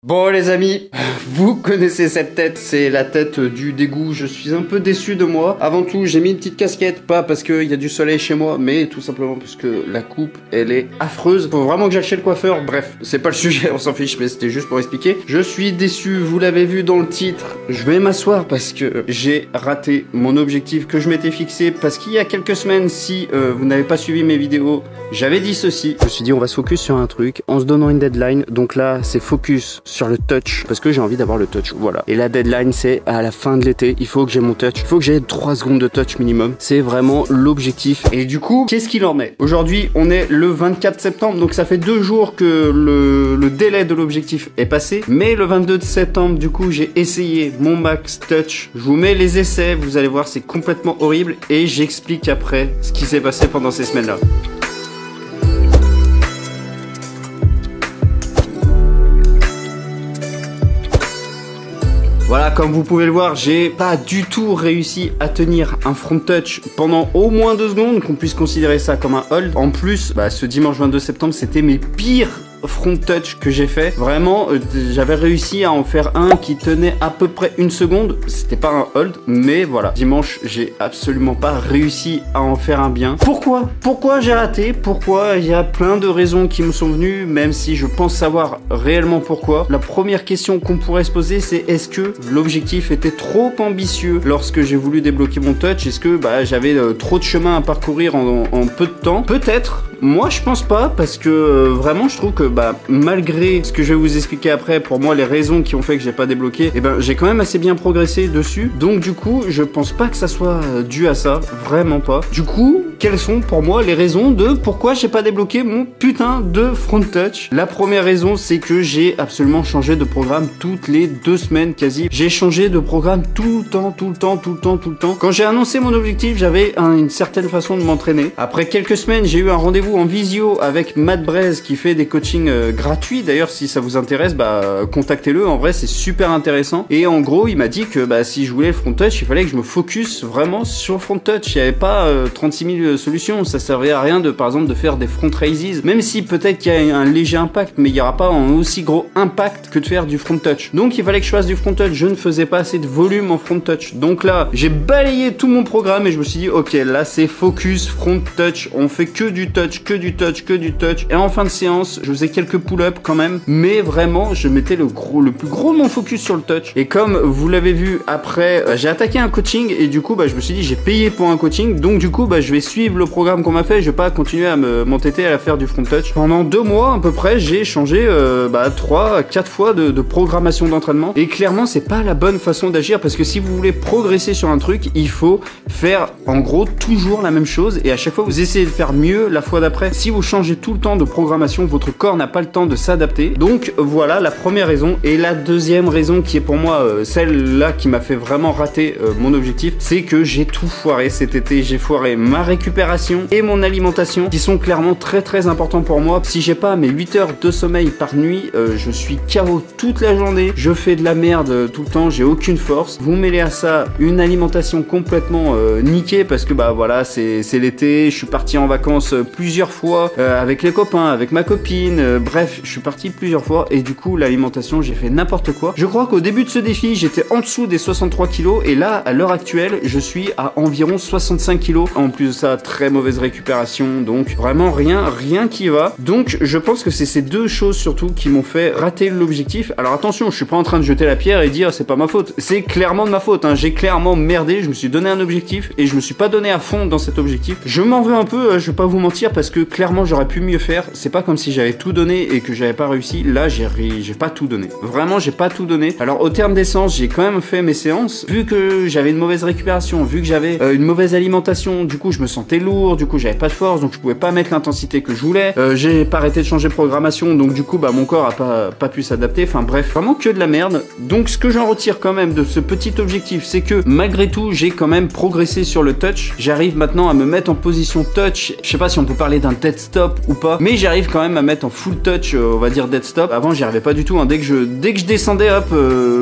Bon les amis, vous connaissez cette tête, c'est la tête du dégoût, je suis un peu déçu de moi. Avant tout, j'ai mis une petite casquette, pas parce qu'il y a du soleil chez moi, mais tout simplement parce que la coupe, elle est affreuse. Faut vraiment que j'aille chez le coiffeur, bref, c'est pas le sujet, on s'en fiche, mais c'était juste pour expliquer. Je suis déçu, vous l'avez vu dans le titre, je vais m'asseoir parce que j'ai raté mon objectif que je m'étais fixé, parce qu'il y a quelques semaines, si vous n'avez pas suivi mes vidéos, j'avais dit ceci. Je me suis dit on va se focus sur un truc, en se donnant une deadline, donc là c'est focus sur le touch, parce que j'ai envie d'avoir le touch, voilà. Et la deadline c'est à la fin de l'été, il faut que j'ai mon touch, il faut que j'ai 3 secondes de touch minimum, c'est vraiment l'objectif. Et du coup, qu'est-ce qu'il en est? Aujourd'hui, on est le 24 septembre, donc ça fait 2 jours que le délai de l'objectif est passé, mais le 22 septembre, du coup, j'ai essayé mon max touch. Je vous mets les essais, vous allez voir, c'est complètement horrible, et j'explique après ce qui s'est passé pendant ces semaines-là. Voilà, comme vous pouvez le voir, j'ai pas du tout réussi à tenir un front touch pendant au moins 2 secondes, qu'on puisse considérer ça comme un hold. En plus, ce dimanche 22 septembre, c'était mes pires front touch que j'ai fait. Vraiment, j'avais réussi à en faire un qui tenait à peu près 1 seconde. C'était pas un hold, mais voilà. Dimanche, j'ai absolument pas réussi à en faire un bien. Pourquoi j'ai raté? Pourquoi? Il y a plein de raisons qui me sont venues, même si je pense savoir réellement pourquoi. La première question qu'on pourrait se poser, c'est est-ce que l'objectif était trop ambitieux lorsque j'ai voulu débloquer mon touch? Est-ce que j'avais trop de chemin à parcourir en peu de temps? Peut-être. Moi, je pense pas, parce que vraiment, je trouve que malgré ce que je vais vous expliquer après, pour moi, les raisons qui ont fait que j'ai pas débloqué, j'ai quand même assez bien progressé dessus. Donc du coup, je pense pas que ça soit dû à ça, vraiment pas. Du coup, quelles sont pour moi les raisons de pourquoi j'ai pas débloqué mon putain de front touch? La première raison, c'est que j'ai absolument changé de programme toutes les 2 semaines quasi. J'ai changé de programme tout le temps. Quand j'ai annoncé mon objectif, j'avais une certaine façon de m'entraîner. Après quelques semaines, j'ai eu un rendez-vous en visio avec Matt Braise qui fait des coachings gratuits. D'ailleurs, si ça vous intéresse, contactez-le. En vrai, c'est super intéressant. Et en gros, il m'a dit que si je voulais le front touch, il fallait que je me focus vraiment sur le front touch. Il n'y avait pas 36 000 solutions. Ça servait à rien par exemple, de faire des front raises. Même si peut-être qu'il y a un léger impact, mais il n'y aura pas un aussi gros impact que de faire du front touch. Donc, il fallait que je fasse du front touch. Je ne faisais pas assez de volume en front touch. Donc là, j'ai balayé tout mon programme et je me suis dit, ok, là, c'est focus front touch. On fait que du touch. Et en fin de séance, je faisais quelques pull-ups quand même, mais vraiment, je mettais le plus gros de mon focus sur le touch. Et comme vous l'avez vu après, j'ai attaqué un coaching et du coup, je me suis dit, j'ai payé pour un coaching, donc du coup, je vais suivre le programme qu'on m'a fait. Je vais pas continuer à m'entêter à faire du front touch. Pendant 2 mois à peu près, j'ai changé 3-4 fois de programmation d'entraînement. Et clairement, c'est pas la bonne façon d'agir, parce que si vous voulez progresser sur un truc, il faut faire en gros toujours la même chose et à chaque fois vous essayez de faire mieux la fois d'après. Si vous changez tout le temps de programmation, votre corps n'a pas le temps de s'adapter. Donc voilà la première raison. Et la deuxième raison, qui est pour moi celle-là qui m'a fait vraiment rater mon objectif, c'est que j'ai tout foiré cet été. J'ai foiré ma récupération et mon alimentation, qui sont clairement très importants pour moi. Si j'ai pas mes 8 heures de sommeil par nuit, je suis KO toute la journée. Je fais de la merde tout le temps, j'ai aucune force. Vous mêlez à ça une alimentation complètement niquée, parce que voilà, c'est l'été, je suis parti en vacances plusieurs fois avec les copains, avec ma copine, bref, je suis parti plusieurs fois et du coup l'alimentation, j'ai fait n'importe quoi. Je crois qu'au début de ce défi, j'étais en dessous des 63 kilos et là, à l'heure actuelle, je suis à environ 65 kilos. En plus de ça, très mauvaise récupération, donc vraiment rien qui va. Donc je pense que c'est ces 2 choses surtout qui m'ont fait rater l'objectif. Alors attention, je suis pas en train de jeter la pierre et dire c'est pas ma faute. C'est clairement de ma faute, hein. J'ai clairement merdé, je me suis donné un objectif et je me suis pas donné à fond dans cet objectif. Je m'en veux un peu, je vais pas vous mentir, parce que clairement j'aurais pu mieux faire. C'est pas comme si j'avais tout donné et que j'avais pas réussi. Là, j'ai pas tout donné. Vraiment, j'ai pas tout donné. Alors au terme des séances, j'ai quand même fait mes séances. Vu que j'avais une mauvaise récupération, vu que j'avais une mauvaise alimentation, du coup je me sentais lourd, du coup j'avais pas de force, donc je pouvais pas mettre l'intensité que je voulais. J'ai pas arrêté de changer de programmation, donc du coup mon corps a pas pu s'adapter. Enfin bref, vraiment que de la merde. Donc ce que j'en retire quand même de ce petit objectif, c'est que malgré tout, j'ai quand même progressé sur le touch. J'arrive maintenant à me mettre en position touch. Je sais pas si on peut parler parler d'un dead stop ou pas, mais j'arrive quand même à mettre en full touch, on va dire dead stop. Avant j'y arrivais pas du tout, hein. Dès que je descendais, hop,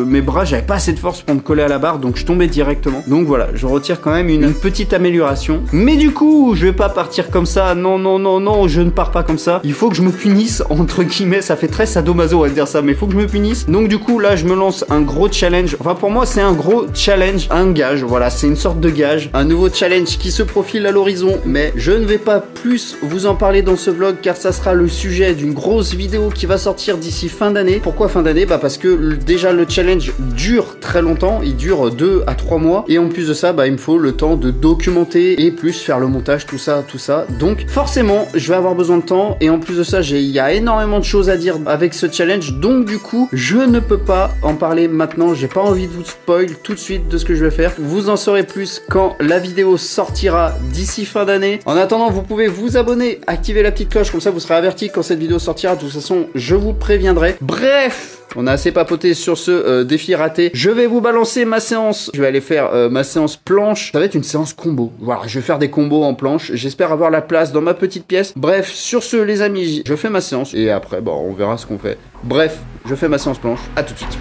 mes bras, j'avais pas assez de force pour me coller à la barre, donc je tombais directement. Donc voilà, je retire quand même une petite amélioration. Mais du coup, je vais pas partir comme ça. Non, je ne pars pas comme ça. Il faut que je me punisse, entre guillemets. Ça fait très sadomaso, on va dire ça, mais il faut que je me punisse. Donc du coup, là, je me lance un gros challenge. Enfin, pour moi, c'est un gros challenge, un gage. Voilà, c'est une sorte de gage. Un nouveau challenge qui se profile à l'horizon. Mais je ne vais pas plus vous en parler dans ce vlog, car ça sera le sujet d'une grosse vidéo qui va sortir d'ici fin d'année. Pourquoi fin d'année? Bah parce que déjà le challenge dure très longtemps. Il dure 2 à 3 mois. Et en plus de ça, bah il me faut le temps de documenter et plus faire le montage, tout ça. Donc forcément, je vais avoir besoin de temps. Et en plus de ça, il y a énormément de choses à dire avec ce challenge. Donc du coup, je ne peux pas en parler maintenant. J'ai pas envie de vous spoil tout de suite de ce que je vais faire. Vous en saurez plus quand la vidéo sortira d'ici fin d'année. En attendant, vous pouvez vous abonner, activer la petite cloche, comme ça vous serez averti quand cette vidéo sortira. De toute façon, je vous préviendrai. Bref, on a assez papoté sur ce défi raté. Je vais vous balancer ma séance. Je vais aller faire ma séance planche. Ça va être une séance combo. Voilà, je vais faire des combos en planche. J'espère avoir la place dans ma petite pièce. Bref, sur ce les amis, je fais ma séance. Et après, bon, on verra ce qu'on fait. Bref, je fais ma séance planche. À tout de suite.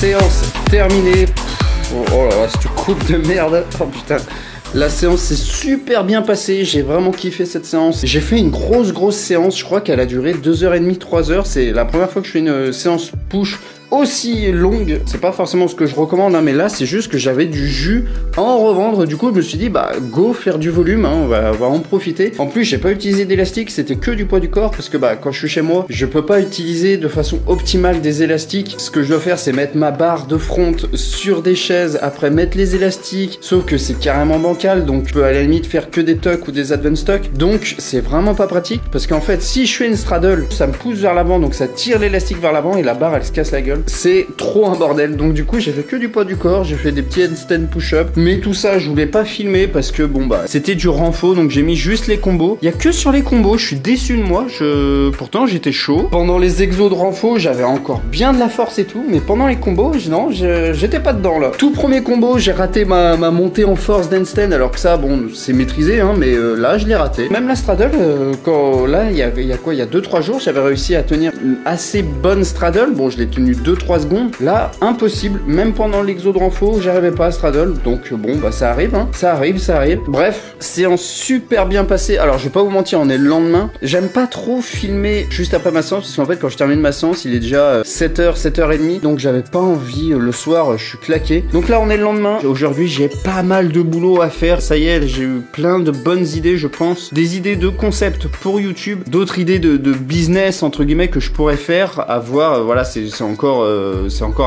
Séance terminée. Oh là là, cette coupe de merde. Oh putain. La séance s'est super bien passée, j'ai vraiment kiffé cette séance. J'ai fait une grosse séance, je crois qu'elle a duré 2h30, 3h. C'est la première fois que je fais une séance push aussi longue. C'est pas forcément ce que je recommande, hein, mais là c'est juste que j'avais du jus à en revendre. Du coup je me suis dit bah go faire du volume, hein, on va en profiter. En plus j'ai pas utilisé d'élastique, c'était que du poids du corps, parce que bah quand je suis chez moi je peux pas utiliser de façon optimale des élastiques. Ce que je dois faire c'est mettre ma barre de front sur des chaises, après mettre les élastiques, sauf que c'est carrément bancal, donc je peux à la limite faire que des tucks ou des advanced tucks. Donc c'est vraiment pas pratique, parce qu'en fait si je fais une straddle ça me pousse vers l'avant, donc ça tire l'élastique vers l'avant et la barre elle se casse la gueule. c'est trop un bordel. Donc du coup j'ai fait que du poids du corps, j'ai fait des petits handstand push-up, mais tout ça je voulais pas filmer parce que bon bah c'était du renfo, donc j'ai mis juste les combos. Il y a que sur les combos, je suis déçu de moi. Pourtant j'étais chaud. Pendant les exos de renfo, j'avais encore bien de la force et tout, mais pendant les combos, non, j'étais pas dedans là. Tout premier combo, j'ai raté ma montée en force d'handstand, alors que ça, bon, c'est maîtrisé, hein, mais là je l'ai raté. Même la straddle, quand là, il y a quoi, il y a 2-3 jours, j'avais réussi à tenir une assez bonne straddle. Bon, je l'ai tenu 2-3 secondes. Là, impossible. Même pendant l'exo de renfo, j'arrivais pas à straddle. Donc bon, bah ça arrive, hein. Ça arrive. Bref, séance super bien passée. Alors, je vais pas vous mentir, on est le lendemain. J'aime pas trop filmer juste après ma séance, parce qu'en fait, quand je termine ma séance, il est déjà 7h, 7h30. Donc, j'avais pas envie. Le soir, je suis claqué. Donc là, on est le lendemain. Aujourd'hui, j'ai pas mal de boulot à faire. Ça y est, j'ai eu plein de bonnes idées, je pense. Des idées de concept pour YouTube. D'autres idées de business, entre guillemets, que je pourrais faire. À voir, voilà, c'est encore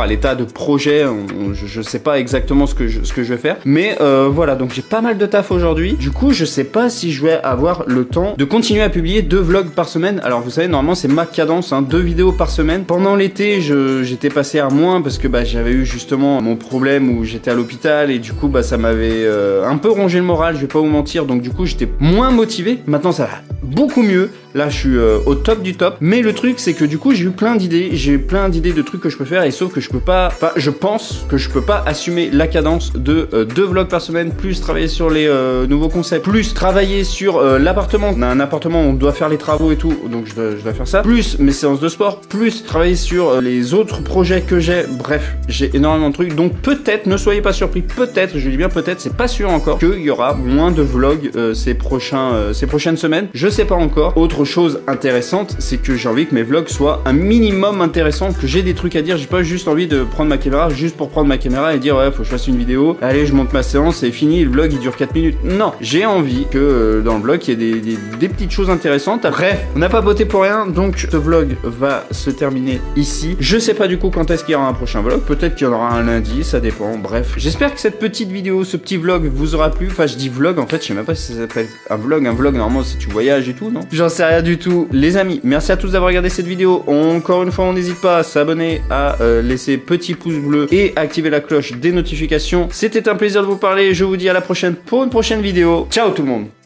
à l'état de projet. Je sais pas exactement ce que je vais faire. Mais voilà, donc j'ai pas mal de taf aujourd'hui. Du coup, je sais pas si je vais avoir le temps de continuer à publier 2 vlogs par semaine. Alors, vous savez, normalement, c'est ma cadence, hein, 2 vidéos par semaine. Pendant l'été, j'étais passé à moins parce que bah, j'avais eu justement mon problème où j'étais à l'hôpital et du coup, bah, ça m'avait un peu rongé le moral, je vais pas vous mentir. Donc, du coup, j'étais moins motivé. Maintenant, ça va beaucoup mieux. Là, je suis au top du top. Mais le truc, c'est que du coup, j'ai eu plein d'idées. J'ai eu plein d'idées de trucs que je peux faire. Et sauf que je peux pas... Enfin, je pense que je peux pas assumer la cadence de 2 vlogs par semaine, plus travailler sur les nouveaux concepts, plus travailler sur l'appartement. On a un appartement, on doit faire les travaux et tout. Donc, je dois faire ça. Plus mes séances de sport. Plus travailler sur les autres projets que j'ai. Bref, j'ai énormément de trucs. Donc, peut-être, ne soyez pas surpris. Peut-être, je dis bien peut-être, c'est pas sûr encore, qu'il y aura moins de vlogs ces prochaines semaines. Je sais pas encore. Autre chose intéressante, c'est que j'ai envie que mes vlogs soient un minimum intéressants, que j'ai des trucs à dire. J'ai pas juste envie de prendre ma caméra juste pour prendre ma caméra et dire ouais, faut que je fasse une vidéo, allez, je monte ma séance et fini, le vlog il dure 4 minutes. Non, j'ai envie que dans le vlog il y ait des petites choses intéressantes. Bref, on n'a pas voté pour rien, donc ce vlog va se terminer ici. Je sais pas du coup quand est-ce qu'il y aura un prochain vlog, peut-être qu'il y en aura un lundi, ça dépend. Bref, j'espère que cette petite vidéo, ce petit vlog vous aura plu. Enfin, je dis vlog, en fait, je sais même pas si ça s'appelle un vlog. Un vlog, normalement, si tu voyages et tout, non? J'en sais rien du tout. Les amis, merci à tous d'avoir regardé cette vidéo. Encore une fois, on n'hésite pas à s'abonner, à laisser petit pouce bleu et activer la cloche des notifications. C'était un plaisir de vous parler. Je vous dis à la prochaine pour une prochaine vidéo. Ciao tout le monde!